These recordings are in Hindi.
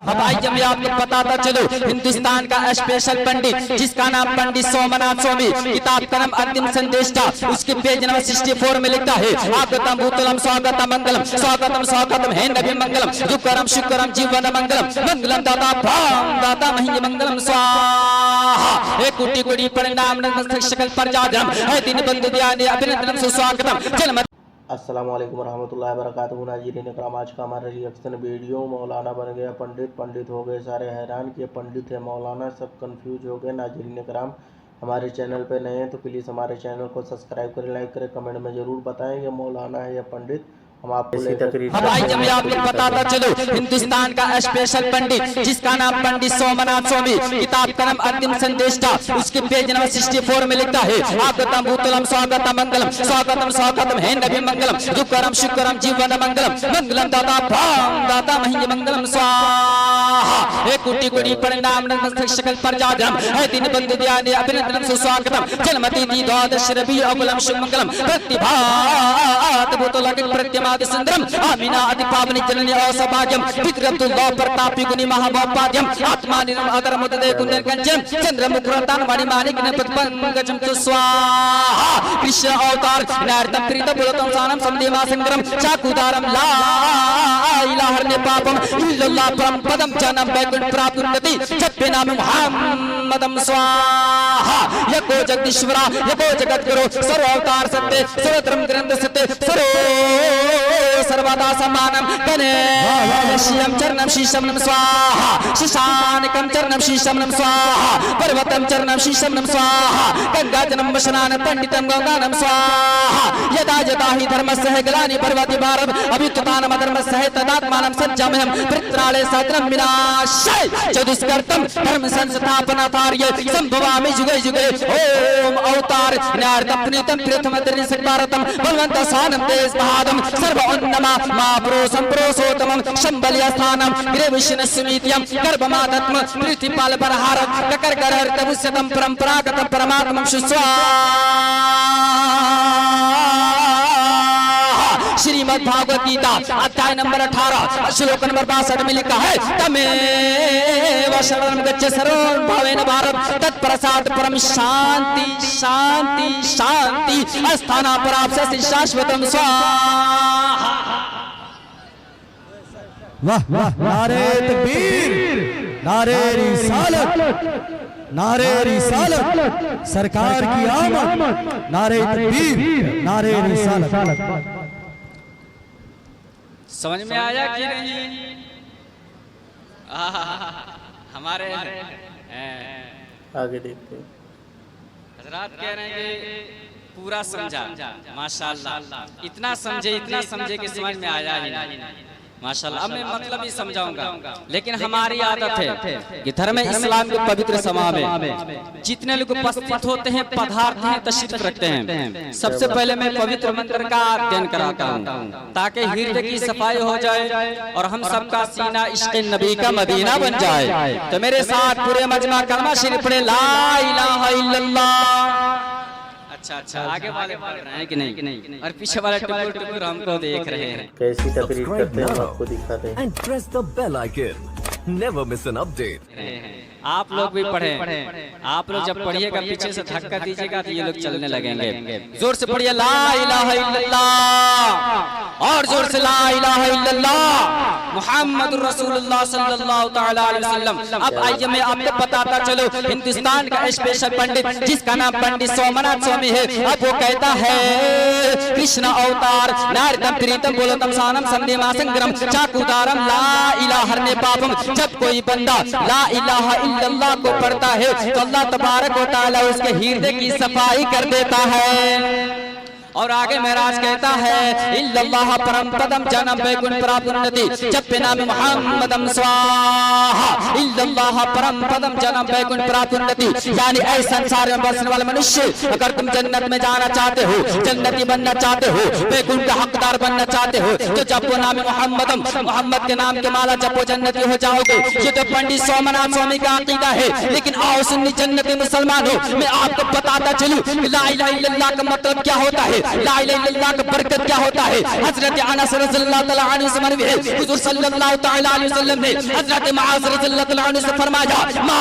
अब आइए मैं आपको बताता चलूं, हिंदुस्तान का स्पेशल पंडित जिसका नाम पंडित सोमनाथ स्वामी, किताब का नाम अंतिम संदेश था, उसके पेज नंबर 64 में लिखता है, आगतम भूतलम स्वागतम मंगलम, स्वागतम स्वागतम है नबी मंगलम, दुःखरम शुक्रम जीवन मंगलम, मंगलम दाता प्राण दाता मही मंगलम स्वाहा। एक कोटि कोटि प्रणाम सकल प्रजाजनम है दिन बंधु दयाने अभिनंदनम सुस्वागतम जन्म। अस्सलामु अलैकुम रहमतुल्लाहि व बरकातहू। नाज़रीन इकराम, आज का हमारा रिएक्शन वीडियो, मौलाना बन गया पंडित, पंडित हो गए सारे हैरान कि पंडित है मौलाना, सब कंफ्यूज हो गए। नाज़रीन इकराम, हमारे चैनल पे नए हैं तो प्लीज़ हमारे चैनल को सब्सक्राइब करें, लाइक करें, कमेंट में ज़रूर बताएं ये मौलाना है या पंडित। हम आपको अब आइए मैं आपको बताता चलूं, हिंदुस्तान का स्पेशल पंडित जिसका नाम पंडित सोमनाथ स्वामी, किताब का नाम अंतिम संदेश था, उसके पेज नंबर 64 में लिखता है, आगतम भूतलम स्वागतम मंगलम, स्वागतम स्वागतम है नबी मंगलम, दुःखरम शुक्रम जीवन मंगलम, मंगलम दाता प्राण दाता मही मंगलम स्वाहा। एक कोटि कोटि प्रणाम सकल प्रजाजनम है दिन बंधु दयाने अभिनंदनम सुस्वागतम जन्मति द्वादश रबी अव्वलम शुभ मंगलम प्रतिभात भूतलक प्रत्यम सुंदरम आमीना अति पावनी जननी औसभाग्यम विक्रतुल्लाह प्रतापी गुणी महाभोपाद्यम आत्मानिरम अगरमुदे कुंदन कंचन चंद्रमुखरतान मणिमाणिक नपतपंकजम तु स्वाहा। कृष्ण अवतार नारदम प्रीत बुलतम सानम समदेवा संग्रम चाकुदारम ला इलाहा ने पापम इल्लल्लाह परम पदम जनम वैकुंठ प्राप्ति जपे नाम मुहम्मदम स्वाहा। यको जगदीश्वरा यको जगद्गुरु सर्व अवतार सत्य सर्वधर्म ग्रंथ सत्य सर्व सर्वदा समानम कनेश्यम चरणम शीशम नम स्वाहा। शिशानकम चरणम शीशम नम स्वाहा। पर्वतम चरणम शीशम नम स्वाहा। गंगाजनम वशनान पंडितम गंगानम स्वाहा। यदा यदा हि धर्मस्य ग्लानि पर्वति भारत अभ्युत्थानम धर्मस्य तदात्मानं सज्जमयं परित्राणे सात्रम विनाशाय च दुष्कृतं धर्म संस्थापनार्थाय संभवामि जुगे जुगे। ओम अवतार नारदम प्रीतम प्रथम दर्शकारतम बलवंत सानम देश महादम सर्व उन्नमा महापुरुषं पुरुषोत्तमं शंबल्यस्थानं गृहविष्णुस्मित्यं गर्भमादत्म पृथ्वीपाल परहारक ककरकरहर्तमुष्यतं परंपरागतं परमात्मं शुस्वा। श्रीमद् भागवत गीता अध्याय नंबर 18 श्लोक नंबर 62 में लिखा है, तमेव शरणं गच्छ शरणं भावेन भारत तत्प्रसाद परम शांति शांति शांति अस्थाना पराप्स्यसि शाश्वतं स्वाहा। वाह वाह, नारे तकबीर, नारे रिसालत, नारे रिसालत, सरकार की आमद, नारे तकबीर, नारे रिसालत। समझ में आया कि नहीं? हमारे आगे देखते हैं। हजरात कह रहे हैं कि पूरा समझा, माशाल्लाह, इतना समझे कि समझ में आया ही नहीं, माशाल्लाह। अब मैं मतलब ही समझाऊंगा, लेकिन हमारी आदत है कि धर्म इस्लाम के पवित्र सभा में जितने लोग उपस्थित होते हैं, पधारते हैं, तशरीफ रखते हैं, सबसे पहले मैं पवित्र मंत्र का अध्ययन कराता हूँ ताकि हृदय की सफाई हो जाए और हम सबका सीना इश्क़ नबी का मदीना बन जाए। तो मेरे साथ पूरे मजमा कलमा शरीफ पढ़े, ला इलाहा इल्लल्लाह। अच्छा, आगे वाले पढ़ रहे हैं कि नहीं? और पीछे वाले टुकुर टुकुर हमको देख रहे हैं। कैसी तकरीर करते हैं आपको दिखाते हैं। And press the bell icon. Never miss an update. आप लोग भी पढ़ें। आप लोग जब पढ़िएगा पीछे से धक्का दीजिएगा तो ये लोग चलने लगेंगे। जोर से पढ़िए, ला इलाहा इल्लल्लाह, और जोर से ला इलाहा इल्लल्लाह मुहम्मदुर रसूलुल्लाह सल्लल्लाहु तआला अलैहि वसल्लम। अब आइए मैं आपको बताता चलो, हिंदुस्तान का स्पेशल पंडित जिसका नाम पंडित सोमनाथ स्वामी है, अब वो कहता है, कृष्ण अवतार नारदम प्रीतम बोलतम सानम संदेवा संग्रम चाकुदारम ला इलाहा ने पापम। जब कोई बंदा ला इलाहा इल्लल्लाह को पढ़ता है तो अल्लाह तबारक व तआला उसके हृदय की सफाई कर देता है। और आगे महाराज कहता है, इल्लल्लाह परम पदम जनम वैकुंठ प्राप्ति जपे नाम मुहम्मदम स्वाहा। इल्लल्लाह परम पदम जनम वैकुंठ प्राप्ति, यानी ऐसे संसार में बसने वाले मनुष्य, अगर तुम जन्नत में जाना चाहते हो, जन्नती बनना चाहते हो, वैकुंठ का हकदार बनना चाहते हो, तो जपो नाम मुहम्मदम, मोहम्मद के नाम के माला जपो, जन्नती हो जाओगे। ये तो पंडित सोमनाथ स्वामी का अकीदा है, लेकिन आओ सुन्नी जन्नती मुसलमान हो, मैं आपको बताता चलूं ला इलाहा इल्लल्लाह का मतलब क्या होता है। ला इलाहा इल्लल्लाह का बरकत क्या होता है। हजरत अनस रज़ियल्लाहु तआला अन्हु से मरवी है, हुजूर सल्लल्लाहु तआला अलैहि वसल्लम ने हजरत मुआज़ रज़ियल्लाहु तआला अन्हु से फरमाया, मा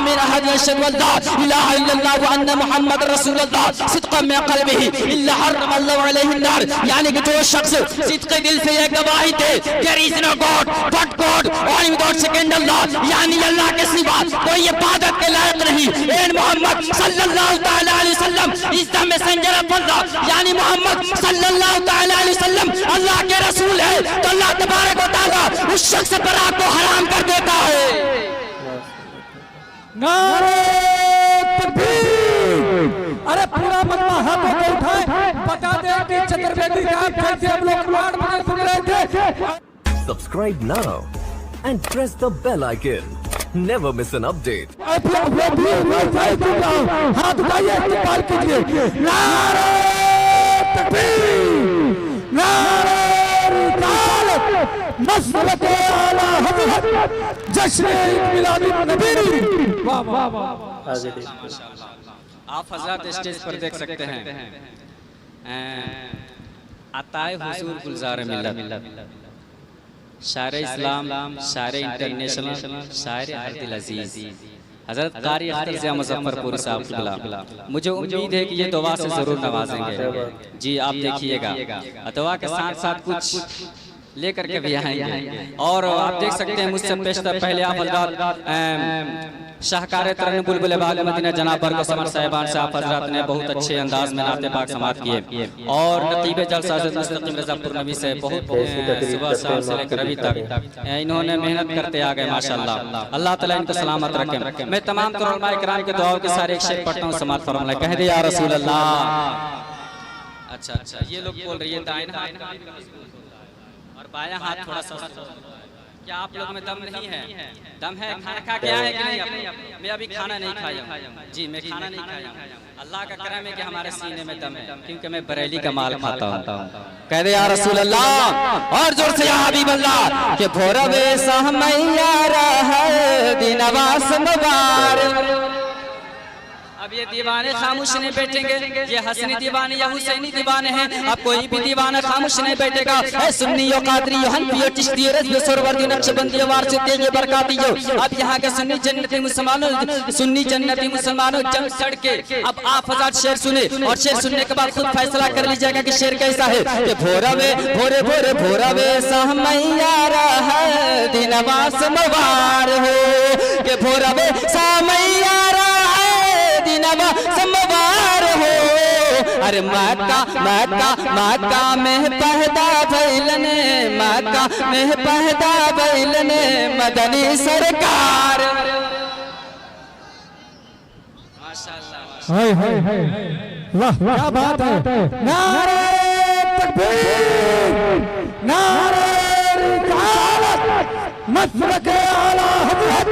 मिन अहद यशहदु अल्ला इलाहा इल्लल्लाह व अन्ना मुहम्मद रसूलुल्लाह सिद्क़न मिन क़ल्बिही इल्ला हर्रमल्लाहु अलैहि अन्नार, यानी कि जो शख्स सिद्क़े दिल से ये गवाही दे there is no god but god only without second अल्लाह, यानी अल्लाह के सिवा कोई इबादत के लायक नहीं, एंड मोहम्मद सल्लल्लाहु तआला अलैहि वसल्लम इज द मैसेंजर ऑफ अल्लाह, यानी मोहम्मद सल्लल्लाहु तआला अलैहि वसल्लम अल्लाह के रसूल है, तो अल्लाह तबारक व तआला उस शख्स पर आग को हराम कर देता है। नारे तकबीर। अरे पूरा मजमा हाथों को उठाए, बता दे कि चतुर्वेदी का कैसे हम लोग 8 बजे सुन रहे थे। Subscribe now and press the bell icon. Never miss an update. हाथ उठाइए, इस्तेमाल कीजिए। नारे तकबीर, नारे रिसालत, मसलक आला हज़रत, जश्न मिलाद नबी। वाह वाह वाह। आगे देखिए। आप हजरत स्टेज पर देख सकते हैं अताए हुजूर गुलजार मिल्लत, शायर इस्लाम, शायर इंटरनेशनल, शायर हर दिल अजीज हजरत कारी अख्तर ज़िया मुज़फ्फरपुरी साहब। मुझे उम्मीद है कि ये दुआ से जरूर नवाजेंगे। जी आप देखिएगा, दुआ के साथ साथ कुछ लेकर के भी आएंगे। और आप देख सकते हैं मुझसे पेशतर पहले आप हजरत शाहकार तरन बुलबुल बाग मदीना जनाब बरकत समर साहिबान से आप हजरात ने बहुत अच्छे अंदाज में नाते पाक समात किए, और नतीब जलसा मुस्तकीम रज़ापुर नबी से बहुत सुबह शाम से लेकर अभी तक इन्होंने मेहनत करते आ गए माशाअल्लाह। अल्लाह ताला इनको सलामत रखे। मैं तमाम उलमाए किराम के दुआओं के सारे एक शेर पढ़ता हूँ, समात फरमाना, कह दे या रसूल अल्लाह। अच्छा ये लोग बोल रही है दाहिना हाथ और बायां हाथ थोड़ा सा, क्या आप लोग में दम नहीं है? दम है? खाना खा के आए कि नहीं? मैं अभी खाना नहीं खाया जी, मैं खाना नहीं खाया। अल्लाह का करम है कि हमारे सीने में दम है, क्योंकि मैं बरेली का माल खाता हूँ। कह दे या रसूल अल्लाह, और जोर से या हबीब अल्लाह, कि भोरवे सहमैया रहा दिनवास मुबारक। अब ये दीवाने खामोश नहीं बैठेंगे, ये हसनी दीवाने या हुसैनी दीवाने हैं। अब कोई भी दीवाना खामोश नहीं बैठेगा। है सुन्नी यो कादरी यो हनफी यो चिश्ती रज़वी सुरवर्दी नक्शबंदी यो वारसी ये बरकाती यो। अब यहाँ के सुन्नी जन्नती मुसलमानों, सुन्नी जन्नती मुसलमानों जंग चढ़ के अब आप हज़ार शेर सुने, और शेर सुनने के बाद खुद फैसला कर लीजिएगा कि शेर कैसा है। कि भोरवे भोरे भोरे भोरवे सहमैया रहा दिनवास मुबार हो, कि भोरवे सहमैया समवार हो। अरे माता में पैदा भइलने, माता में पैदा भइलने मदनी सरकार। हाय हाय हाय, वाह क्या बात है। नारे तकबीर, नारे रिसालत, मसलक आला हज़रत,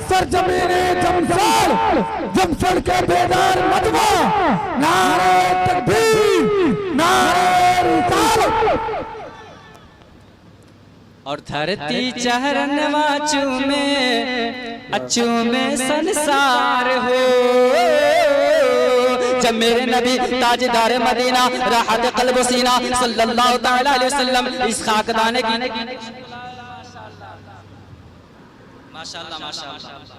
सरजमीने जमशेद के बेदार मजमा। नारे तकबीर, नारे रिसालत। और धरती चरणवा चूमे संसार हो, जब मेरे नबी ताजदार मदीना राहत क़ल्ब सीना सल्लल्लाहु तआला अलैहि वसल्लम इस खाकदाने की माशाअल्लाह माशाअल्लाह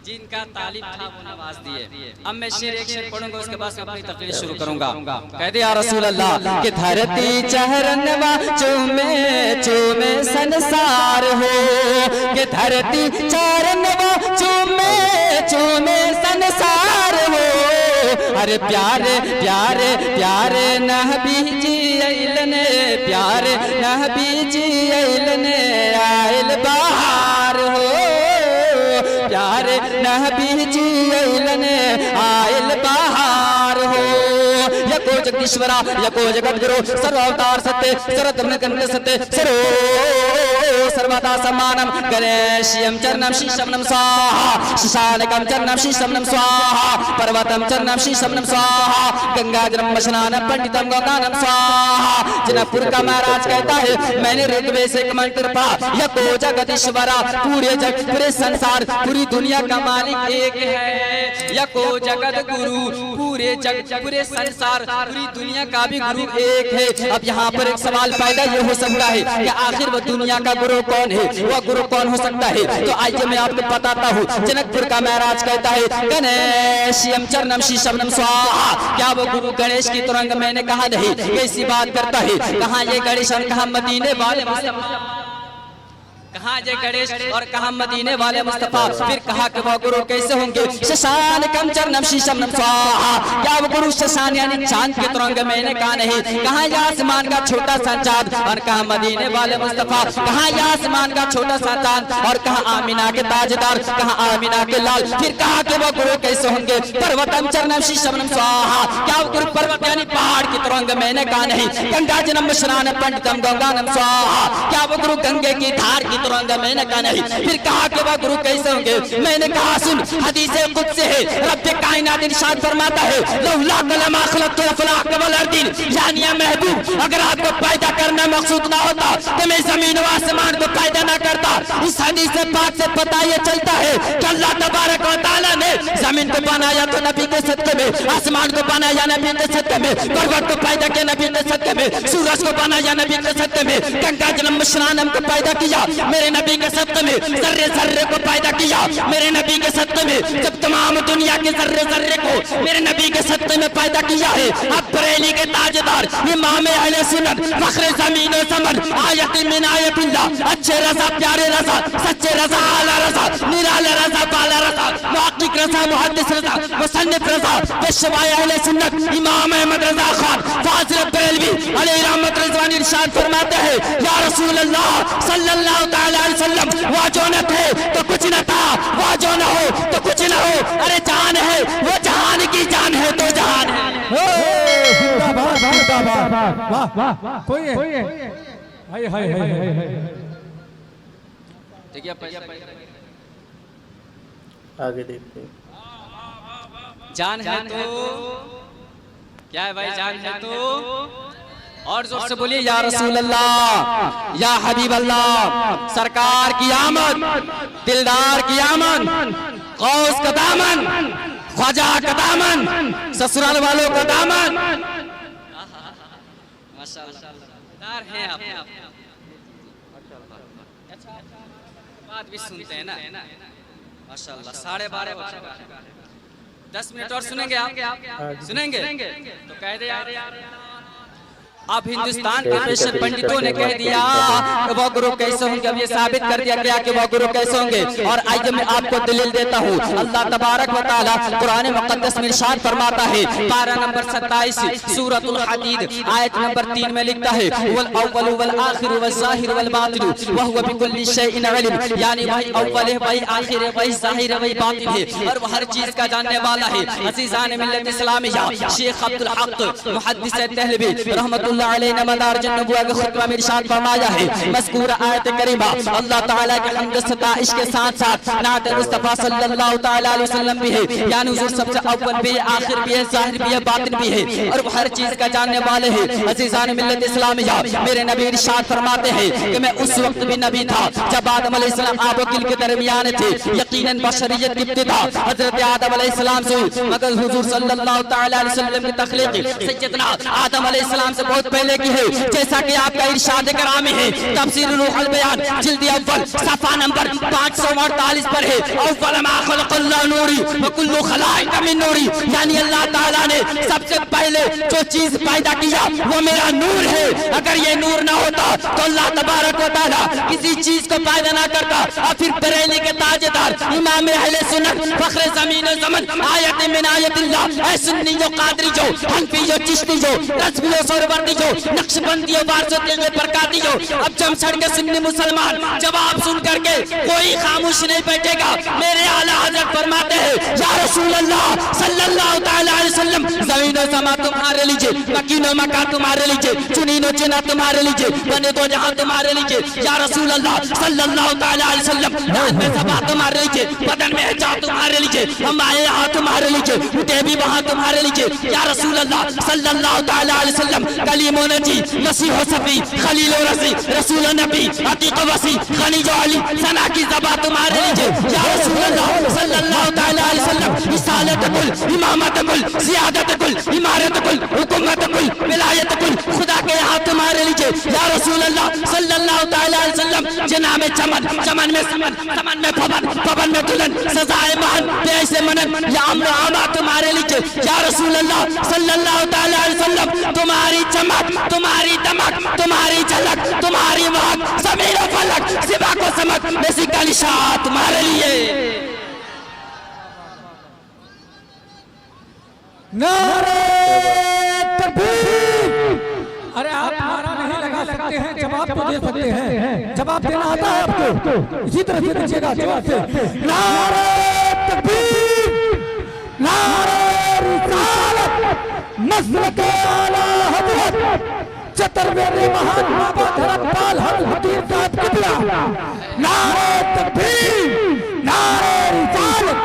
जिनका तालिब था वो नवाज दिए। अब मैं शेर एक शेर पढ़ूंगा, उसके बाद अपनी तकरीर शुरू करूंगा। कह दे या रसूल अल्लाह, कि धरती चरणवा चूमे संसार हो, कि धरती चरणवा चूमे संसार हो। अरे प्यारे प्यारे प्यारे नबी जी अइलने, प्यारे नबी जी अइलने आइल बहार हो, प्यारे नबी जी अइलने आइल बहार हो। यको जगदीश्वरा यको जगद्गुरु सर्वावतार सत्य सर्वधर्म कंठ सत्य सर्व सर्वदा सम्मानम गणेश्यम चरणम शीशमनम स्वाहा शशानकम चरणम शीशमनम स्वाहा पर्वतम चरणम शीशमनम स्वाहा गंगाजलम स्नानम पंडितम गंगानम स्वाहा। जनकपुर का महाराज कहता है मैंने ऋग्वेद से एक मंत्र पढ़ा यको जगदीश्वरा पूरे जग पूरे संसार पूरी दुनिया का मालिक एक है। यको जगत गुरु पूरे जग पूरे संसार पूरी दुनिया का भी गुरु एक है। अब यहाँ पर एक सवाल पैदा ये हो सकता है कि आखिर वो दुनिया का गुरु कौन है, वह गुरु कौन हो सकता है? तो आइए मैं आपको बताता हूँ। जनकपुर का महाराज कहता है गणेश्यम चरणम शीशमनम स्वाहा। क्या वो गुरु गणेश की तुरंग मैंने कहा नहीं, कैसी बात करता है? कहाँ ये गणेश और कहाँ मदीने वाले, कहाँ ये गणेश और कहाँ मदीने वाले मुस्तफा? फिर कहा कि वो गुरु कैसे होंगे? शशानकम चरणम शीशमनम स्वाहा। क्या वो गुरु शशान यानी चांद के तुरंग मैंने कहा नहीं। कहाँ ये आसमान का छोटा सा चांद और कहाँ मदीने वाले मुस्तफा? कहाँ ये आसमान का छोटा सा चांद और कहाँ आमीना के ताजदार, कहाँ आमीना के लाल? फिर कहा कि वो गुरु कैसे होंगे? पर्वतम चरणम शीशमनम स्वाहा। क्या वो गुरु पर्वत यानी पहाड़ की तुरंग मैंने कहा नहीं। गंगा जन्म स्नान पंडितम गंगानम स्वाहा। क्या वो गुरु गंगे की धार की तुरंग मैंने कहा नहीं। फिर कहा कि वह गुरु कैसे होंगे? मैंने कहा सुन हदीस कुदस है, रब कायनात इरशाद फरमाता है लौला कलमा खलक़तु अफ़लाक वल अर्दिन, यानी या महबूब अगर आपको पैदा करना मकसूद ना होता तो मैं जमीन और आसमान को पैदा ना करता। इस हदीस पाक से पता ये चलता है कि अल्लाह तबारक व तआला ने जमीन को बनाया तो नबी के सदके में, आसमान को बनाया नबी के सदके में, पर्वत को पैदा किया नबी के सदके में, सूरज को बनाया नबी के सदके में, गंगा जन्म स्नान को पैदा किया मेरे नबी के सदके में, जर्रे जर्रे को पैदा किया मेरे नबी के सदके में। जब तमाम दुनिया के जर्रे जर्रे को मेरे नबी के सदके में पैदा किया है। अब बरेली के ताजदार इमाम अहले सुन्नत फख्रे ज़मीन व ज़मन आयत मिन आयतिल्लाह, अच्छे रज़ा प्यारे रज़ा सच्चे रज़ा आला रज़ा निराला रज़ा बाला रज़ा मुहक्किक रज़ा मुहद्दिस रज़ा मुसन्निफ रज़ा पेशवाए अहले सुन्नत इमाम अहमद रज़ा खान फाज़िल बरेलवी अलैहि रहमत रिज़वान इरशाद फरमाते हैं या रसूल अल्लाह सल्लल्लाहु तआला अलैहि वसल्लम, वो जो न थे तो कुछ न था, वो जो न हो तो कुछ न हो, अरे जान है वो जहान की जान है तो जहान है। जिंदाबाद जिंदाबाद, वाह वाह कोई है हाय हाय हाय। देखिए आगे देखते हैं। जान है तो क्या है भाई? जान है तो और जोर से बोलिए या रसूल अल्लाह या हबीब अल्लाह। सरकार की आमद, दिलदार की आमद, गौस का दामन, ख्वाजा का दामन, ससुराल वालों का दामन। माशाअल्लाह हैं आप, बात भी सुनते हैं ना माशाअल्लाह। 12:30 10 मिनट और सुनेंगे आप? सुनेंगे तो कह दे यार। अब हिंदुस्तान के पेशेंट पंडितों ने कह दिया वो गुरु कैसे होंगे। अब ये साबित कर दिया गया कि वो गुरु कैसे होंगे। और आइए मैं आपको दलील देता हूँ। अल्लाह तबारक व तआला कुरान मुक़द्दस में इरशाद फरमाता है, पारा नंबर 27 सूरतुल हदीद आयत नंबर 3 में लिखता है वल अव्वल वल आखिर वल ज़ाहिर वल बातिन व हुवा बिकुल्लि शैइन अलीम, यानी वही अव्वल है, वही आखिर है, वही ज़ाहिर है, वही बातिन है और वह हर चीज का जानने वाला है। अज़ीज़ान मिल्लत इस्लामिया शेख अब्दुल हक मुहद्दिस देहलवी रहमतुल्लाह अलैहि ने मदारिज नबुव्वह के खुतबा में इरशाद फरमाया है मज़कूर आयत करीमा अल्लाह ताला के हम्द सताइश के साथ साथ नात मुस्तफा सल्लल्लाहु तआला अलैहि वसल्लम भी है, यानी हुजूर सबसे अव्वल भी है, आखिर भी है, ज़ाहिर भी है, बातिन भी है और वो हर चीज का जानने वाले हैं। अज़ीज़ान मिल्लत इस्लामिया मेरे नबी इरशाद फरमाते हैं कि मैं उस वक्त भी नबी था जब आदम अलैहिस्सलाम आब व किल के दरमियान थे। यकीनन बशरियत की इब्तिदा हजरत आदम अलैहिस्सलाम से हुई, मगर हुजूर सल्लल्लाहु तआला अलैहि वसल्लम की तख्लीक सैयदना आदम अलैहिस्सलाम से बहुत पहले की है। जैसा कि आपका इरशाद करामी है तफसीर रूहुल बयान जिल्द अव्वल सफ़ा नंबर 548 पर है अव्वल मा खलक़ल्लाहु नूरी व कुल्लु खलाइक मिन नूरी, यानी अल्लाह ताला ने सबसे पहले जो चीज पैदा किया वो मेरा नूर है। अगर ये नूर ना होता तो अल्लाह तबारक व तआला किसी चीज को पैदा ना करता। और फिर बरेली के ताजदार इमाम अहले सुन्नत फख्रे ज़मीन व ज़मन आयत मिन आयतिल्लाह, ऐ सुन्नी जो कादरी जो हनफी जो चिश्ती जो रज़वी जो सोहरवर्दी जो नक्शबंदियों वारसों प्रकातियों अब जमशड़ के सुन्नी मुसलमान जवाब सुन करके कोई खामोश नहीं बैठेगा। मेरे आला हजरत फरमाते हैं या रसूल अल्लाह सल्लल्लाहु तआला अलैहि वसल्लम, ज़मीन और समा तुम्हारे लीजिए, मकीनो मका तुम्हारे लीजिए, चुनीनो चुना तुम्हारे लीजिए, बने दो जहां तुम्हारे लीजिए। या रसूल अल्लाह सल्लल्लाहु तआला अलैहि वसल्म, रात में सभा तुम्हारे लीजिए, बदन में हिजाब तुम्हारे लीजिए, हम आए यहाँ तुम्हारे लीजिए, उठे भी वहाँ तुम्हारे लीजिए। या रसूल अल्लाह सल्लल्लाहु तआला अलैहि वसल्लम, कलीम नजी मसीह सफी खलील रसी रसूल नबी अतीक वसी खनीज अली सना की ज़बा तुम्हारे लीजिए। या रसूल अल्लाह सल्लल्लाहु तआला अलैहि वसल्लम, रिसालत कुल, इमामत कुल, सियादत कुल, इमारत कुल, हुकूमत कुल, विलायत कुल खुदा के यहाँ तुम्हारे लीजिए। या रसूल अल्लाह सल्लल्लाहु तआला अलैहि वसल्लम, जना में चमन, चमन में समन, समन में पवन, पवन में दुल्हन, सजाए महन ऐसे मनन, या अम्र आमा तुम्हारे लीजिए। या रसूल अल्लाह सल्लल्लाहु तआला अलैहि वसल्लम, तुम्हारी चमक, तुम्हारी दमक, तुम्हारी झलक, तुम्हारी महक, ज़मीन और फलक सिवा को समक ऐसी कालिशा तुम्हारे लिए। नारे तकबीर। अरे आप नारा नहीं लगा सकते हैं, जवाब तो दे सकते हैं। जवाब देना आता है आपको, इसी तरह से दीजिएगा जोर से। नारे तकबीर, नारे रिसालत, मसलक आला हज़रत चतुर्वेदी महान बाबा धर्मपाल हकीम साहब किबला। नारे तकबीर, नारे रिसालत।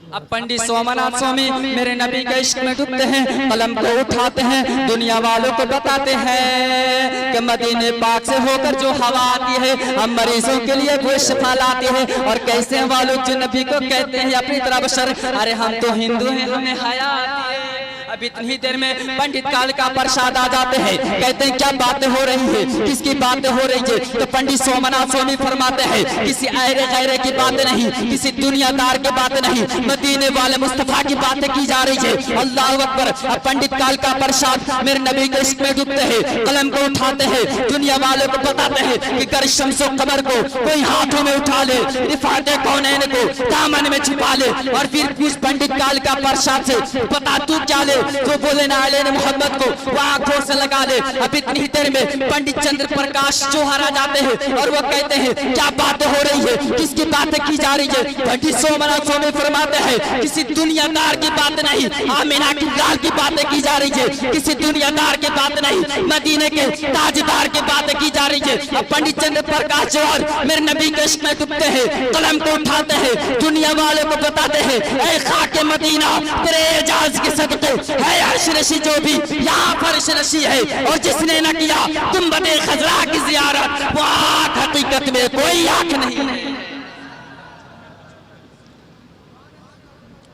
अब पंडित सोमनाथ स्वामी मेरे नबी के इश्क में डूबते हैं, कलम को उठाते हैं, दुनिया वालों को बताते हैं कि मदीने पाक से होकर जो हवा आती है हम मरीजों के लिए वो शिफा लाती है। और कैसे वालों जो नबी को कहते हैं अपनी तरह बशर, अरे हम तो हिंदू हैं हमें हया आती है। अब इतनी देर में पंडित काल का प्रसाद आ जाते हैं, कहते हैं क्या बातें हो रही है, किसकी बातें हो रही है? तो पंडित सोमनाथ स्वामी फरमाते हैं किसी ऐरे गैरे की बातें नहीं, किसी दुनियादार की बातें नहीं, मदीने वाले मुस्तफा की बातें की जा रही है। अल्लाह अकबर। अब पंडित काल का प्रसाद मेरे नबी के इश्क में डूबते हैं, कलम को उठाते हैं, दुनिया वालों को बताते हैं कि कर शम्सो कमर को कोई हाथों में उठा ले, रिफाते कौनैन को दामन में छुपा ले, और फिर उस पंडित काल का प्रसाद से बता तू क्या ले, तो बोले ना आले मोहम्मद को वो आंखों से लगा ले। अब इतनी देर में पंडित चंद्र प्रकाश जोहर आ जाते हैं और वो कहते हैं क्या बातें हो रही है, किसकी बातें की जा रही है? पंडित सोमनाथ स्वामी फरमाते हैं किसी दुनियादार की बात नहीं, आमिना की लाल की बातें की जा रही है, किसी दुनियादार की बात नहीं, मदीने के ताजदार की बातें की जा रही है। अब पंडित चंद्र प्रकाश जोहर मेरे नबी के इश्क में डूबते हैं, कलम को उठाते हैं, दुनिया वालों को बताते हैं ऐ खाके मदीना तेरे एजाज के सदके है अर्श रशी जो भी यहाँ फर्श रशी है, और जिसने न किया गुंबदे खजरा की जियारत वो आँख हकीकत में कोई आँख नहीं,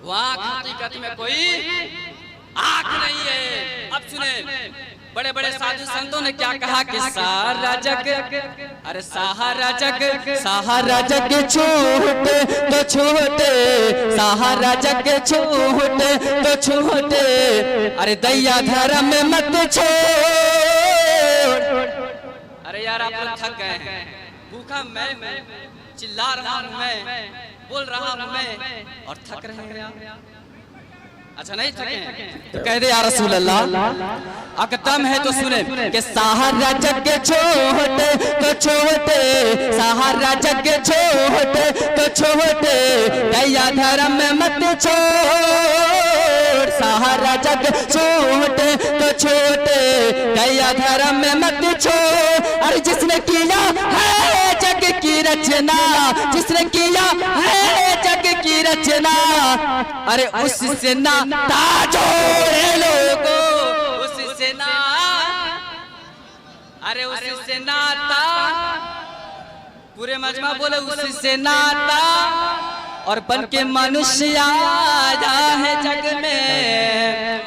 वो आँख हकीकत में कोई आँख नहीं है। अब सुने बड़े बड़े साधु संतों ने क्या कहा कि सारा जग, अरे सहारा जग, सहारा जग छोटे तो छोटे, सहारा जग छोटे तो छोटे, अरे दैया धर्म में मत छोड़। अरे यार आप लोग थक गए हैं, भूखा मैं चिल्ला रहा हूँ, मैं बोल रहा हूँ मैं, और थक रहे हैं। अच्छा नहीं थके तो कह दे या रसूल अल्लाह, अगर दम है तो सुने कि सहारा जग छोटे तो छोटे, सहारा जग छोटे तो छोटे, दैया धर्म में मत छोड़, सहारा जग छोटे तो छोटे, दैया धर्म में मत छोड़। अरे जिसने किया है जग की रचना, जिसने किया है जग की रचना, अरे उससे ना जोड़े लोगो, उससे ना, अरे उससे नाता, पूरे मजमा बोले उससे नाता, और बन के मनुष्य आया है जग में,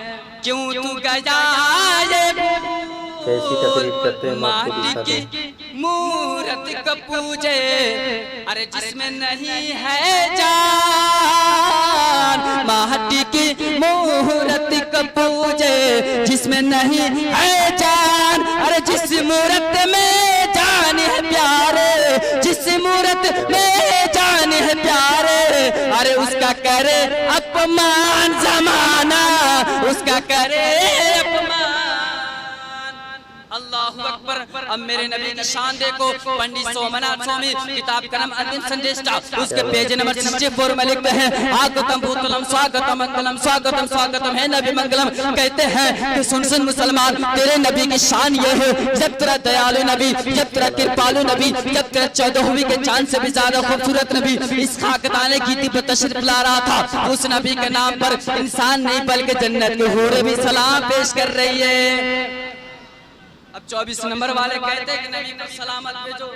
क्यों तू गया कैसी तकलीफ करते हैं माटी की मूर्ति को पूजे, अरे जिसमें नहीं है जान, माटी की मूर्ति को पूजे जिसमें नहीं है जान, अरे जिस मूर्त में जान है प्यारे, जिस मूर्त में जान है प्यारे, अरे उसका करे अपमान जमाना, उसका करे अपमान अकबर। अब मेरे नबी की शान देखो। पंडित सोमनाथ स्वामी किताब का नाम अंतिम संदेशा, उसके पेज नंबर 64 में लिखते हैं आगतम भूतलम स्वागतम मंगलम स्वागतम स्वागतम है नबी मंगलम। कहते हैं कि सुन मुसलमान, तेरे नबी की शान ये है, जब तेरा दयालु नबी, जब तेरा कृपालु नबी, जब तेरा 14वीं के चांद से भी ज्यादा खूबसूरत नबी इस खाकदाने की पर तशरीफ ला रहा था, उस नबी के नाम पर इंसान नहीं बल्कि जन्नत की हूरें भी सलाम पेश कर रही है। अब 24 नंबर वाले कहते हैं कि नबी को सलामत भेजो।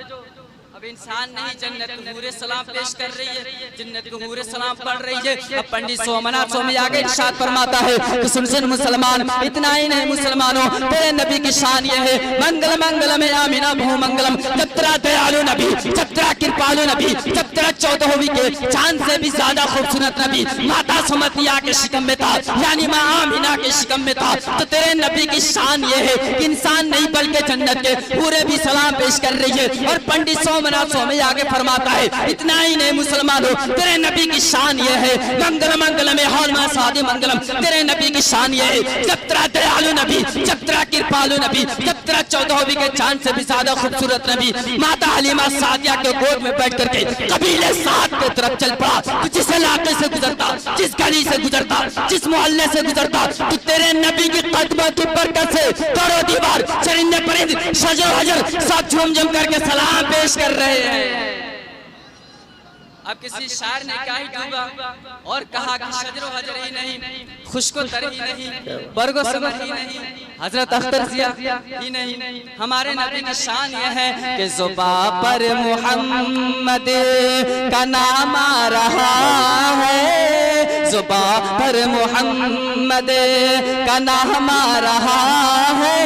अब इंसान नहीं, जन्नत की हूरें सलाम पेश कर रही है, जन्नत की हूरें सलाम पढ़ रही है। अब पंडित सोमनाथ स्वामी आगे इरशाद फरमाता है कि सुन मुसलमान, इतना ही नहीं मुसलमानों, तेरे नबी की शान ये है, मंगल मंगलम आमिना बहु मंगलम। जब तेरा दयालु नबी, जब तेरा कृपालु नबी, जब तेरा 14वीं के चांद से भी ज्यादा खूबसूरत नबी माता सुमतिया के शिकम में था, यानी माँ आमिना के शिकम में था, तो तेरे नबी की शान ये है कि इंसान नहीं बल्कि जन्नत के पूरे भी सलाम पेश कर रही है। और पंडित सोमनाथ स्वामी आगे फरमाता है, इतना ही नहीं मुसलमानों, तेरे नबी की शान ये है, मंगल मंगलम हौलमा सादे मंगलम। तेरे नबी की शान ये है, जब तेरा दयालु नबी, जब तेरा कृपालु नबी, जब तेरा 14वीं के चांद से भी ज्यादा खूबसूरत नबी माता हलीमा सादिया के गोद में बैठ करके कबीले साथ की तरफ चल पड़ा। तो जिस इलाके से गुजरता, जिस गली से गुजरता, जिस मोहल्ले से गुजरता, तो तेरे नबी की कदमों की बरकत से करो दीवार चरिंदे परिंद शजर हजर सब झूम झूम करके सलाम पेश कर रहे हैं। अब किसी शायर ने क्या ही डूबा और कहा कि शजरो हजर ही नहीं, खुशको तर ही नहीं, बरगो समर ही नहीं, हजरत अख्तर जिया ही नहीं। हमारे नबी की शान यह है कि जुबा पर मोहम्मद का नाम आ रहा है, जुबा पर मोहम्मद का नाम आ रहा है,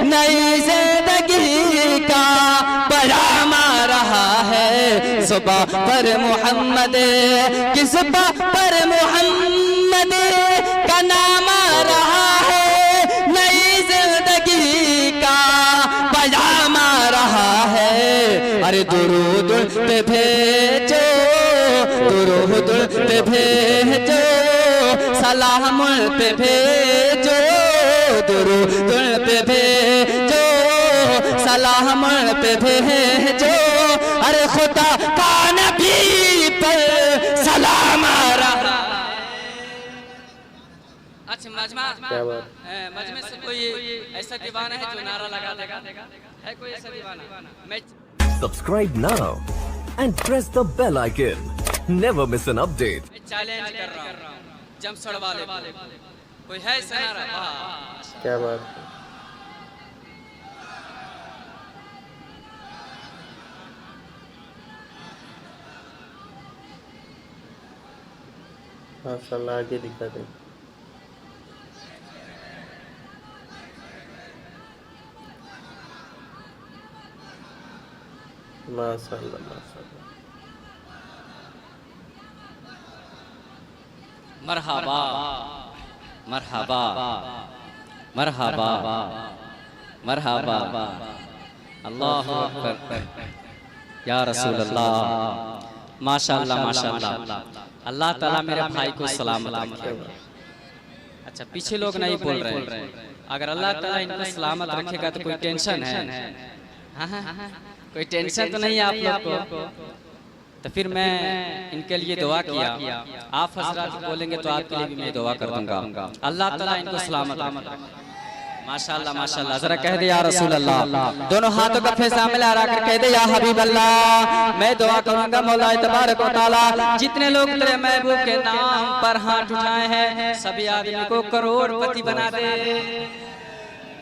नई जिंदगी का पैगाम आ रहा है। जुबा पर मोहम्मद की जुबा पर मोहम्मद का नाम आ रहा है, नई जिंदगी का पैगाम आ रहा है। अरे दुरूद पे भेजो, दुरूद पे भेजो, सलाम पे भेजो, दुरूद पे भेजो, सलाम पे भेजो। अरे खुदा का नबी पर सलाम आ रहा। अच्छा मजमे से कोई ऐसा दीवाना है जो नारा लगा देगा? है कोई ऐसा दीवाना? मैं Subscribe now and press the bell icon. Never miss an update. Challenge कर रहा हूँ जमसड़ वाले, कोई है ऐसा नारा? क्या बात है। माशाल्लाह, आगे दिखा दे। माशाल्लाह माशाल्लाह। मरहबा मरहबा मरहबा मरहबा, अल्लाहु अकबर, या रसूल अल्लाह, माशाल्लाह माशाल्लाह। अल्लाह ताला मेरे भाई को सलामत रखे। अच्छा, पीछे लोग नहीं बोल रहे, अगर अल्लाह ताला इनको सलामत रखेगा तो कोई टेंशन है? हाँ, कोई टेंशन तो नहीं है आप लोग को? तो फिर मैं इनके लिए दुआ किया, आप हजरात बोलेंगे तो आपके लिए भी मैं दुआ कर दूंगा। अल्लाह ताला इनको सलामत रखे। माशाल्लाह माशाल्लाह। जरा कह दे या रसूल अल्लाह, दोनों हाथों का फैसला मिला कर कह दे या हबीब अल्लाह। मैं दुआ करूंगा मौला तबारक व तआला जितने लोग तेरे महबूब के नाम पर हाथ उठाए हैं सभी आदमी को करोड़पति बना दे।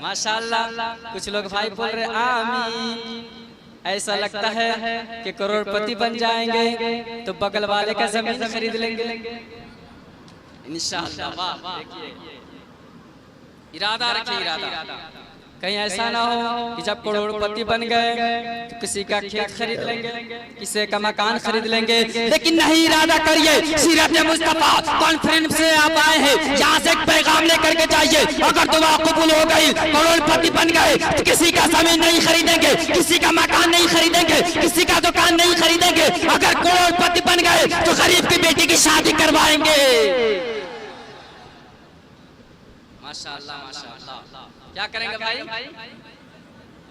माशाल्लाह। कुछ लोग भाई बोल रहे आमीन। ऐसा लगता है कि करोड़पति बन जाएंगे तो बगल वाले का जमीन खरीद लेंगे इंशाअल्लाह। वाह, इरादा रखिए, इरादा। कहीं ऐसा ना हो कि जब करोड़पति बन गए तो किसी का खेत खरीद लेंगे, किसी का मकान खरीद लेंगे। लेकिन नहीं, इरादा करिए, सीरत मुस्तफा कॉन्फ्रेंस से आप आए हैं, यहाँ से एक पैगाम लेकर के जाइए। अगर दुआ कबूल हो गई, करोड़पति बन गए तो किसी का जमीन नहीं खरीदेंगे, किसी का मकान नहीं खरीदेंगे, किसी का दुकान नहीं खरीदेंगे। अगर करोड़पति बन गए तो गरीब की बेटी की शादी करवाएंगे। माशाअल्लाह माशाअल्लाह। क्या करेंगे भाई?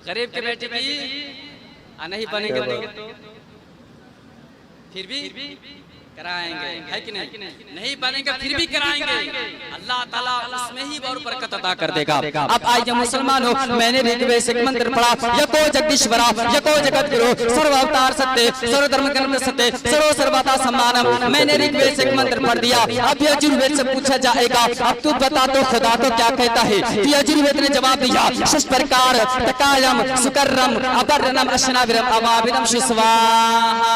गरीब के बेटे की नहीं बनेंगे तो फिर भी कराएंगे, है कि नहीं बनेंगे फिर भी कराएंगे। अल्लाह ताला उसमें ही और बरकत अता कर देगा। अब आइए मुसलमानों, मैंने ऋग्वेद से एक मंत्र पढ़ा, यको जगदीश्वरा यको जगत गुरु सर्व अवतार सत्य सर्व धर्म ग्रंथ सत्य सर्व सर्वदा सम्मानम। मैंने ऋग्वेद से एक मंत्र पढ़ दिया। अब यजुर्वेद से पूछा जाएगा, अब तू बता तो खुदा तो क्या कहता है। तो यजुर्वेद ने जवाब दिया, षष्ठ प्रकार तकायम सुकर्रम अपर्णम अशनाविरम अवाविरम शिस्वाहा।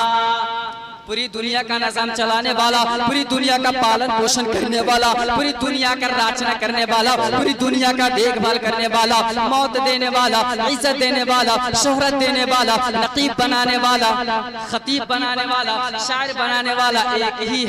पूरी दुनिया का निजाम चलाने वाला, पूरी दुनिया का पालन पोषण करने वाला, पूरी दुनिया का रचना करने वाला, पूरी दुनिया का देखभाल करने वाला, मौत देने वाला, इज्जत देने वाला, शोहरत देने वाला, नकीब बनाने वाला, खतीब बनाने वाला, शायर बनाने वाला एक ही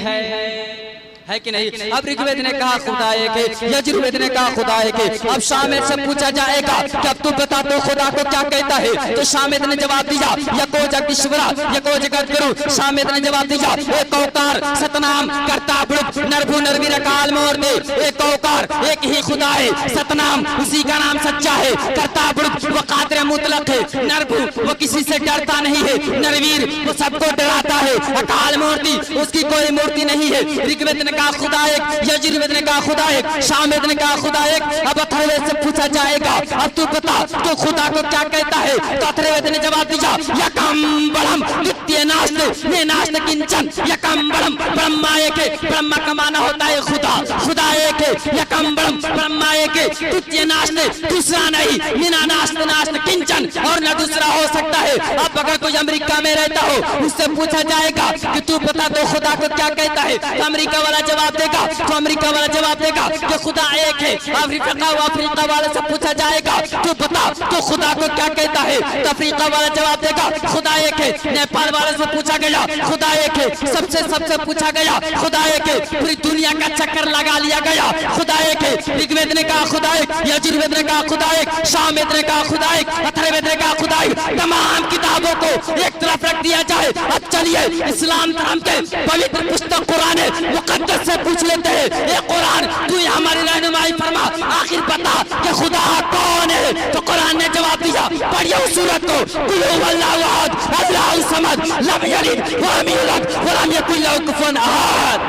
है कि नहीं। अब ऋग्वेद ने कहा खुदा एक है, यजुर्वेद ने कहा खुदा एक है। अब शामेद से पूछा जाएगा कि अब तू बता तो खुदा को क्या कहता है। तो शामेद ने जवाब दिया, यको जगदीश्वरा यको जगत गुरु। शामेद ने जवाब दिया, एक ओंकार सतनाम करता बुड़क नरभु नरवीर काल मूर्ति। एक ओंकार एक ही खुदा है, सतनाम उसी का नाम सच्चा है, करता बुड़क वो कादिर मुतलक है, नरभु वो किसी से डरता नहीं है, नरवीर वो सबको डराता है, अकाल मूर्ति उसकी कोई मूर्ति नहीं है। ऋग्वेद ने कहा खुदा एक, यजुर्वेद ने कहा खुदा एक, सामवेद ने कहा खुदा एक। अब अथर्ववेद से पूछा जाएगा, अब तू बता तो खुदा को क्या कहता है। तो अथर्ववेद ने जवाब दिया, यकम बलम द्वितीय नास्त ने नास्त किंचन। यकम बलम ब्रह्मा एक है, ब्रह्मा का माना होता है खुदा, खुदा एक है। यकम बलम ब्रह्मा एक है, द्वितीय नास्त दूसरा नहीं, निना नास्त नास्त किंचन और न दूसरा हो सकता है। अब अगर कोई अमेरिका में रहता हो, उससे पूछा जाएगा कि तू बता तो खुदा को क्या कहता है। तो अमेरिका वाला जवाब देगा, तो अमेरिका वाला जवाब देगा कि खुदा एक है। अफ्रीका वाले से पूछा जाएगा, तो बता तो खुदा को क्या कहता है। तो अफ्रीका वाला जवाब देगा, खुदा एक है। नेपाल वाले से पूछा गया, खुदा एक है। सबसे पूछा गया, खुदा एक है। पूरी दुनिया का चक्कर लगा लिया गया, खुदा एक है। ऋग्वेद ने कहा खुदा एक, यजुर्वेद ने कहा खुदा एक, सामवेद ने कहा खुदा एक, अथर्ववेद ने कहा खुदा एक। तमाम किताबों को एक तरफ रख दिया जाए। अब चलिए इस्लाम धर्म के पवित्र पुस्तक कुरान मुकद्दस से पूछ लेते हैं, ये कुरान तू हमारी रहनुमाई फरमा, आखिर बता कि खुदा कौन है। तो कुरान ने जवाब दिया, पढ़िए उस सूरत को, कुल हुवल्लाहु अहद अल्लाहु समद लम यलिद वलम यूलद वलम यकुल लहू कुफुवन अहद।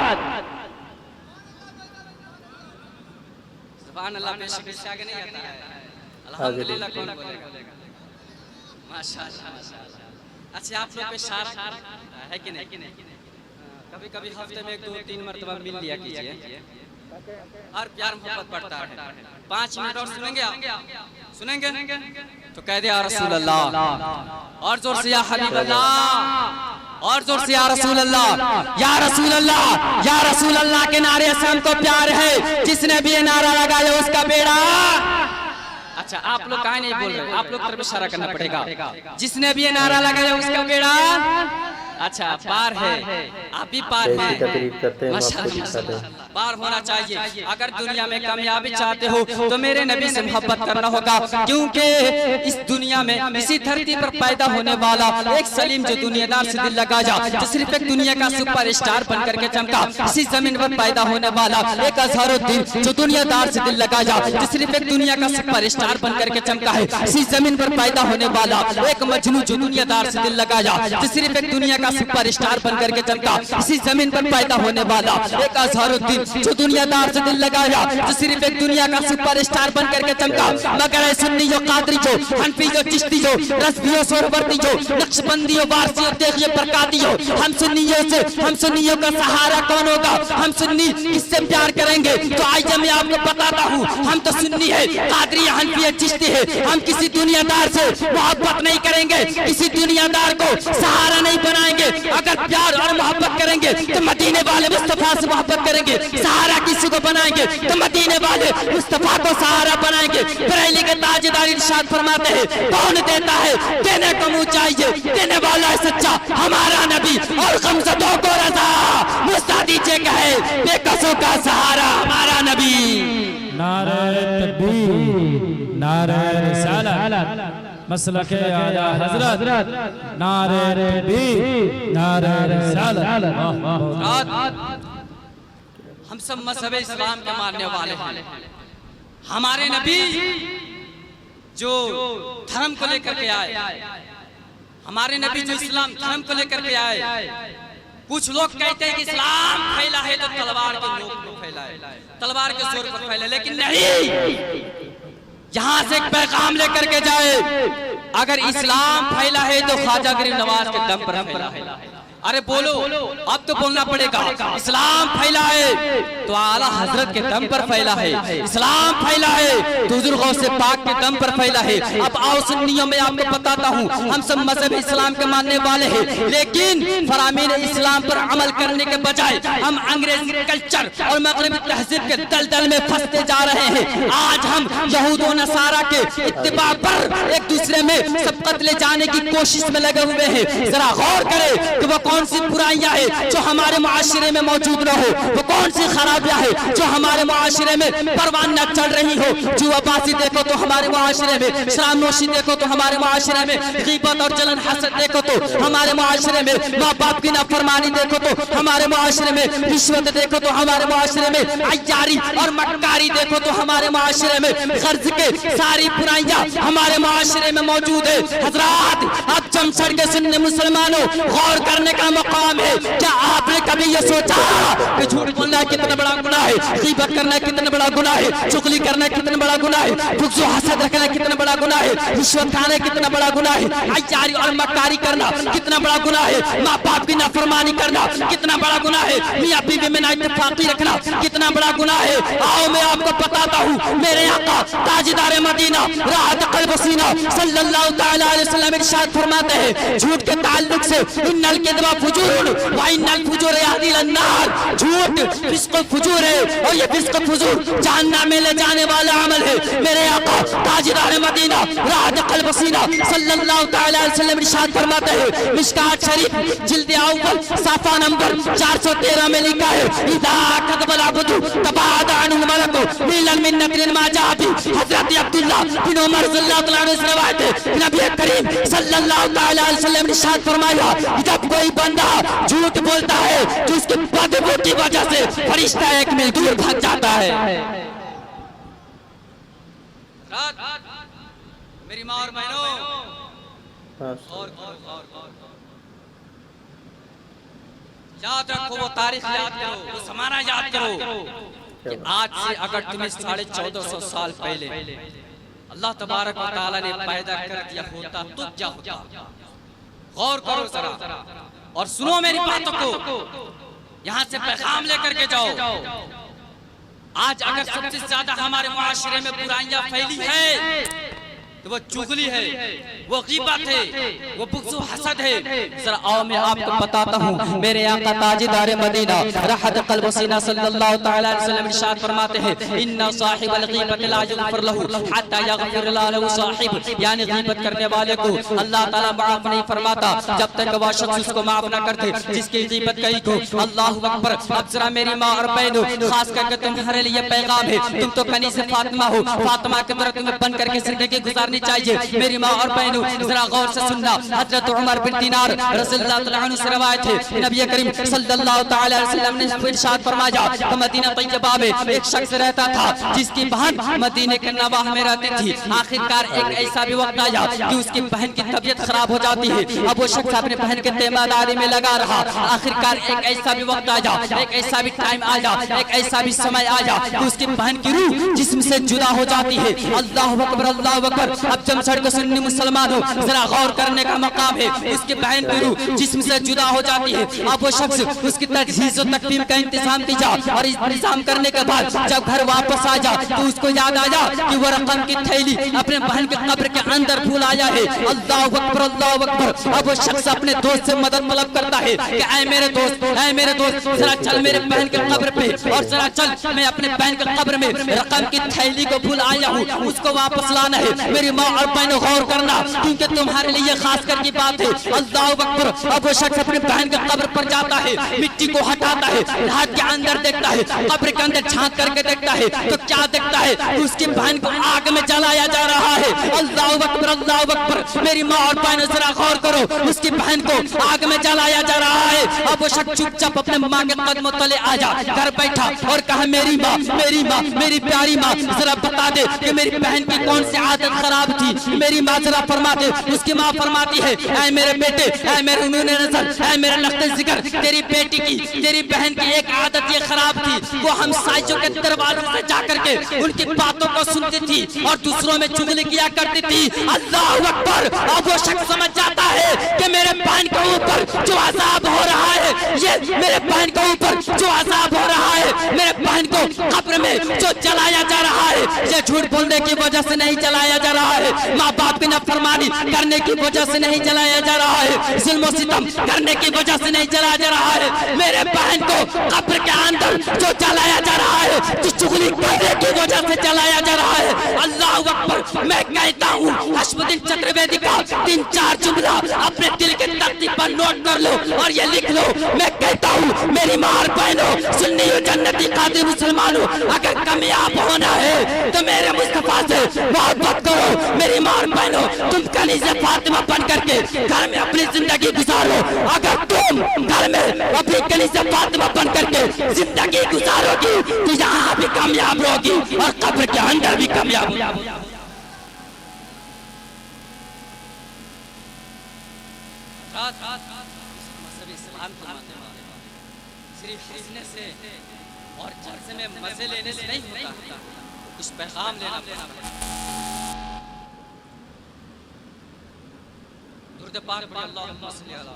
सुभान अल्लाह, बेशक इससे आगे नहीं आता है। अल्हम्दुलिल्लाह कौन बोलेगा, माशाअल्लाह। अच्छा, आप लोग पे शार है कि नहीं? कभी कभी हफ्ते में 1-2-3 मरतबा मिल लिया कीजिए और प्यार मोहब्बत बढ़ता है। 5 मिनट और सुनेंगे तो कह दे या रसूल अल्लाह, और जोर से या हबीब अल्लाह, और जोर से या रसूल अल्लाह, या रसूल अल्लाह, या रसूल अल्लाह के नारे से हमको प्यार है। जिसने भी ये नारा लगाया उसका बेड़ा। अच्छा, आप लोग काहे नहीं बोल रहे, आप लोग तरफ इशारा करना पड़ेगा। जिसने भी ये नारा लगाया उसका बेड़ा अच्छा पार है, आप भी पार हैं, पार होना चाहिए। अगर दुनिया में कामयाबी चाहते हो तो मेरे नबी से मोहब्बत करना होगा, क्योंकि इस दुनिया में इसी धरती पर पैदा होने वाला एक सलीम जो दुनियादार से दिल लगाया, जो सिर्फ एक दुनिया का सुपर स्टार बन करके चमका। इसी जमीन पर पैदा होने वाला एक अजहरुद्दीन जो दुनियादार से दिल लगाया, जो सिर्फ एक दुनिया का सुपर स्टार बन करके चमका है। इसी जमीन पर पैदा होने वाला एक मजनू जो दुनियादार से दिल लगाया, जो सिर्फ एक दुनिया का सुपर स्टार बन करके चमका। इसी जमीन पर पैदा होने वाला एक अजहरुद्दीन जो दुनियादार से दिल लगाया, जो सिर्फ एक दुनिया का सुपर स्टार बन करके चमका। मगर सुन्नी जो कादरी जो हनफी जो चिश्ती जो रस्बियो सोहरवर्दी जो नक्शबंदियों वारसी देखिए बरकातियों, हम सुन्नियों का सहारा कौन होगा? हम सुन्नी किससे प्यार करेंगे? तो आइए मैं आपको बताता हूँ, हम तो सुन्नी है, कादरी हनफी चिश्ती है। हम किसी दुनियादार से मोहब्बत नहीं करेंगे, किसी दुनियादार को सहारा नहीं बनाएंगे। अगर प्यार और मोहब्बत करेंगे तो मदीने वाले मुस्तफा से मोहब्बत करेंगे। सहारा किसी को बनाएंगे तो मदीने वाले मुस्तफा को सहारा बनाएंगे। बरेली के ताजदार इरशाद फरमाते हैं, कौन देता है देने को मुँह चाहिए, देने वाला है सच्चा हमारा नबी, और गमज़दों को रज़ा मुस्ता दीजिए कहे बेकसों का सहारा हमारा नबी। नारे तकबीर, नारे रिसालत, मसलके आला हजरत, नारे तकबीर, नारे रिसालत। हम सब मज़हब इस्लाम के मानने वाले हैं। हमारे नबी जो धर्म को लेकर के आए, हमारे नबी जो इस्लाम धर्म को लेकर के आए। कुछ लोग कहते हैं कि इस्लाम फैला है तो तलवार के नोक पर फैला है, तलवार के जोर पर फैला, लेकिन नहीं, यहाँ से एक पैगाम लेकर के जाए, अगर इस्लाम फैला है तो ख्वाजा गरीब नवाज के दम पर फैला है। अरे बोलो, अब तो बोलना पड़ेगा, इस्लाम फैला है तो आला हजरत के दम पर फैला है, इस्लाम फैला है तो हुजूर गौसे पाक के दम पर फैला है। अब आओ सुन्नियों में आपको बताता हूँ, हम सब मजहब इस्लाम के मानने वाले हैं, लेकिन फरामीन इस्लाम पर अमल करने के बजाय हम अंग्रेजी कल्चर और मगरबी तहजीब के दलदल में फंसते जा रहे हैं। आज हम यहूद और नसारा के इत्तिबा पर एक दूसरे में सबकत ले जाने की कोशिश में लगे हुए हैं। जरा गौर करें कि वो कौन सी बुराइयां हैं जो हमारे मुआशरे में मौजूद न हो, वो कौन सी खराबियां हैं जो हमारे मुआशरे में परवान न चढ़ रही हो। जुआबाजी देखो तो हमारे मुआशरे में, शराब नोशी देखो तो हमारे मुआशरे में, गीबत और जलन हसद देखो तो हमारे मुआशरे में, माँ बाप की नाफरमानी देखो तो हमारे मुआशरे में, रिश्वत देखो तो हमारे मुआशरे में, अय्यारी और मक्कारी देखो तो हमारे मुआशरे में, कर्ज के सारी बुराइयां हमारे मुआशरे में मौजूद है। हजरात, अब जमशेद के सुन्नी मुसलमानों, गौर करने का मकाम है। क्या आपने कभी ये सोचा कि झूठ बोलना कितना बड़ा गुनाह है, गीबत करना कितना बड़ा गुनाह है, चुगली करना कितना बड़ा गुनाह है, बुग़्ज़ व हसद रखना कितना बड़ा गुनाह है, रिश्वत खाना कितना बड़ा गुनाह है, अय्यारी और मक्कारी करना कितना बड़ा गुनाह है, माँ बाप की नाफरमानी करना कितना बड़ा गुनाह है, मियाँ बीवी में नाइत्तेफाकी रखना कितना बड़ा गुनाह है। आओ मैं आपको बताता हूँ, मेरे आका ताजदार मदीना राहत क़ल्ब सीना सल्लल्लाहु तआला अलैहि वसल्लम इरशाद फरमाते हैं, झूठ के ताल्लुक से इन्नल किज़्ब फुजूर व इन्नल फुजूर यहदी इलन-नार, झूठ फिस्क फुजूर है और ये फिस्क फुजूर जहन्नम में ले जाने वाला अमल है। मेरे आका ताजदार मदीना राहत क़ल्ब सीना सल्लल्लाहु तआला अलैहि वसल्लम इरशाद फरमाते हैं, मिशकात शरीफ जिल्द अव्वल सफ़ा नंबर 413 में लिखा है, इज़ा कज़बल अब्दु तबाअद अन्हुल मलकु मिलन मिन नकरिन मा जाअ बि। हज़रत अब्दुल्लाह बिन उमर रज़ियल्लाहु तआला अन्हु से रवायत है, नबी करीम सल्लल्लाहु तआला अलैहि वसल्लम ने इरशाद फरमाया, जब कोई बंदा झूठ बोलता है तो उसके बदबू की वजह से फरिश्ता 1 मील दूर भाग जाता है। मेरी माँ और बहनों, और याद रखो, वो तारीख याद करो, वो ज़माना याद करो कि आज से अगर तुम्हें 1450 साल पहले अल्लाह तबारक व तआला ने पैदा कर दिया होता तो क्या होता। गौर करो जरा और सुनो मेरी बातों को, यहाँ से पैगाम लेकर के जाओ। आज अगर सबसे ज्यादा हमारे मुआशरे में बुराइयां फैली है तो वो चुगली है, वो गीबत है, वो बुग़्ज़ व हसद है। जरा आओ मैं आपको बताता हूँ, मेरे आका ताजदार मदीना राहत क़ल्ब सीना सल्लल्लाहु तआला अलैहि वसल्लम इरशाद फरमाते हैं, इन्ना साहिबल गीबत ला यग़फ़िर लहु हत्ता यग़फ़िर लहु साहिब, यानी गीबत करने वाले को अल्लाह ताला माफ नहीं फरमाता जब तक वह शख्स उसको माफ न करते जिसकी गीबत कही को। अल्लाहु अकबर। अब जरा मेरी माँ और बहनों, खास करके तुम्हारे लिए पैगाम है, तुम तो कनीज़ फातिमा हो, फातिमा की तरह तुम्हें बन करके जिंदगी गुजारनी चाहिए। मेरी माँ और बहनों, जरा गौर से सुनना, हज़रत उमर बिन दिनार रज़ियल्लाहु तआला अन्हु से रवायत है, नबी करीम सल्लल्लाहु तआला अलैहि वसल्लम ने इरशाद फरमाया कि मदीना तैयबा में एक शख्स रहता था जिसकी बहन मदीने के नवाह में रहती थी। आखिरकार एक ऐसा भी वक्त आया कि उसकी बहन की तबीयत खराब हो जाती है। अब वो शख्स अपने बहन के तीमारदारी में लगा रहा। आखिरकार एक ऐसा भी वक्त आया, एक ऐसा भी टाइम आया, एक ऐसा भी समय आया कि उसकी बहन की रूह जिस्म से जुदा हो जाती है। अल्लाहु अकबर, अल्लाहु अकबर। अब जमशेद के सुन्नी मुसलमानों, जरा गौर करने का मकाम है, उसकी बहन की रूह जिस्म से जुदा हो जाती है। अब वो शख्स उसकी तजहीज़ और तकफीन का इंतजाम किया और इंतजाम करने के बाद जब घर वापस आ जा तो उसको याद आया कि वो रकम की थैली अपने बहन के कब्र के अंदर भूल आया है। अल्लाहु अकबर, अल्लाहु अकबर। अब वो शख्स अपने दोस्त से मदद तलब करता है कि ऐ मेरे दोस्त, जरा चल मेरे बहन के कब्र पे और जरा चल, मैं अपने बहन के कब्र में रकम की थैली को भूल आया हूँ, उसको वापस लाना है। मेरी माँ और बहनों, गौर करना क्योंकि तुम्हारे लिए खास कर की बात है। अल्लाहु अकबर। अब वो शख्स अपने बहन के कब्र पर जाता है, मिट्टी को हटाता है, हाथ के अंदर देखता है, कब्र के अंदर झांक करके देखता है तो क्या देखता है, उसकी बहन को आग में जलाया जा रहा है। अल्लाहु अकबर, अल्लाहु अकबर। मेरी माँ और बहनों, जरा गौर करो, उसकी बहन को आग में जलाया जा रहा है। अब वो शख्स चुपचाप अपने माँ के कदमों तले आ जा, घर बैठा और कहा मेरी माँ, मेरी प्यारी माँ, जरा बता दे कि मेरी बहन की कौन सी आदत खराब थी। मेरी माँ जरा फरमा दे। उसकी माँ फरमाती है, ऐ मेरे बेटे, ऐ मेरे नूने नजर, ऐ मेरे लख्ते जिगर, तेरी बेटी की, तेरी बहन की एक आदत ये खराब थी, वो हम साइजों के दरवाजे से जाकर के उनकी बातों को सुनती थी और दूसरों में चुगली किया करती थी। अल्लाह अकबर। अब वो शख्स समझ जाता है कि मेरे बहन के ऊपर जो अज़ाब हो रहा है, ये मेरे बहन के ऊपर जो अज़ाब हो रहा है, मेरे बहन को कब्र में जो जलाया जा रहा है, ये झूठ बोलने की वजह से नहीं जलाया जा रहा है, माँ बाप की नाफरमानी करने की वजह से नहीं जलाया जा रहा है, जुल्म और सितम करने की वजह से नहीं जलाया जा रहा है, मेरे बहन को कब्र के अंदर जो जलाया जा रहा है, जो चुगली करने की वजह से जलाया जा रहा है। अल्लाह अकबर। मैं कहता हूँ हशमुद्दीन चतुर्वेदी का 3-4 जुमला अपने दिल के तख्ती पर नोट कर लो और ये लिख लो। मैं कहता हूँ मेरी माँ और बहनों, सुन्नी हो, जन्नती, कादिर मुसलमानों, अगर कामयाब होना है तो मेरे मुस्तफा से मोहब्बत करो। मेरी माँ और बहनों, तुम कनीज़े फातिमा बन करके घर में अपनी जिंदगी गुजारो। अगर तुम घर में अपनी कनीज़े फातिमा बन करके जिंदगी गुजारोगी तो यहाँ भी कामयाब होगी और कब्र के अंदर भी कामयाब होगी। सिर्फ हंसने से और जलसे में मजे लेने से नहीं होता, कुछ पैगाम लेना पड़ता है। दुरूद पाक पढ़, अल्लाहुम्मा सल्ली अला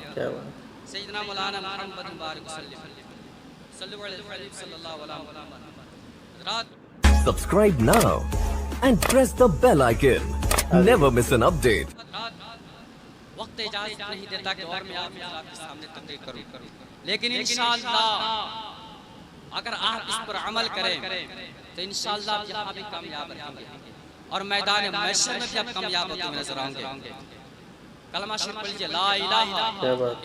सय्यिदना मौलाना मुहम्मद मुबारक सल्लल्लाहु अलैहि वसल्लम। Subscribe now and press the bell icon. Never miss an update. वक्त इजाजत नहीं देता कि और मैं आपके सामने तकरीर करूं, लेकिन इंशाअल्लाह अगर आप इस पर अमल करें तो इंशाअल्लाह आप यहाँ भी कामयाब रहेंगे और मैदान महशर में भी आप कामयाब होते हुए नजर आएंगे। कलमा शरीफ पढ़ लीजिए, ला इलाहा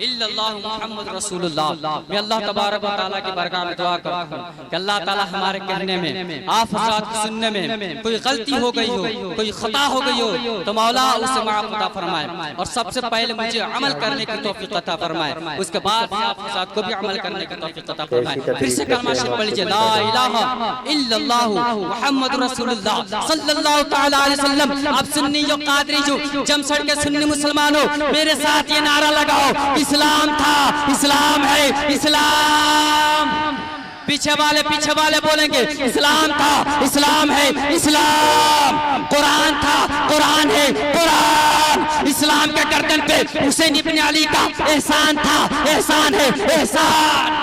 इल्लल्लाहु मुहम्मद रसूलुल्लाह। मैं अल्लाह तबारक व तआला की बारगाह में दुआ करता हूं कि अल्लाह ताला हमारे कहने में, आप हज़रात के सुनने में कोई गलती हो गई हो, कोई खता हो गई हो तो मौला उसे माफ अता फरमाए और सबसे पहले मुझे अमल करने की तौफीक अता फरमाए, उसके बाद आप हज़रात को भी अमल करने की तौफीक अता फरमाए। फिर से कलमा शरीफ पढ़ लीजिए, ला इलाहा इल्लल्लाहु मुहम्मद रसूलुल्लाह सल्लल्लाहु तआला अलैहि वसल्लम। आप सुन्नी जो कादरी जो जमशेद के सुन्नी मुसलमानों, मेरे साथ ये नारा लगाओ, इस्लाम था, इस्लाम है, इस्लाम। पीछे वाले बोलेंगे, इस्लाम था, इस्लाम है, इस्लाम। कुरान था, कुरान है, कुरान। इस्लाम के गर्दन पे हुसैन इब्न अली का एहसान था, एहसान है, एहसान।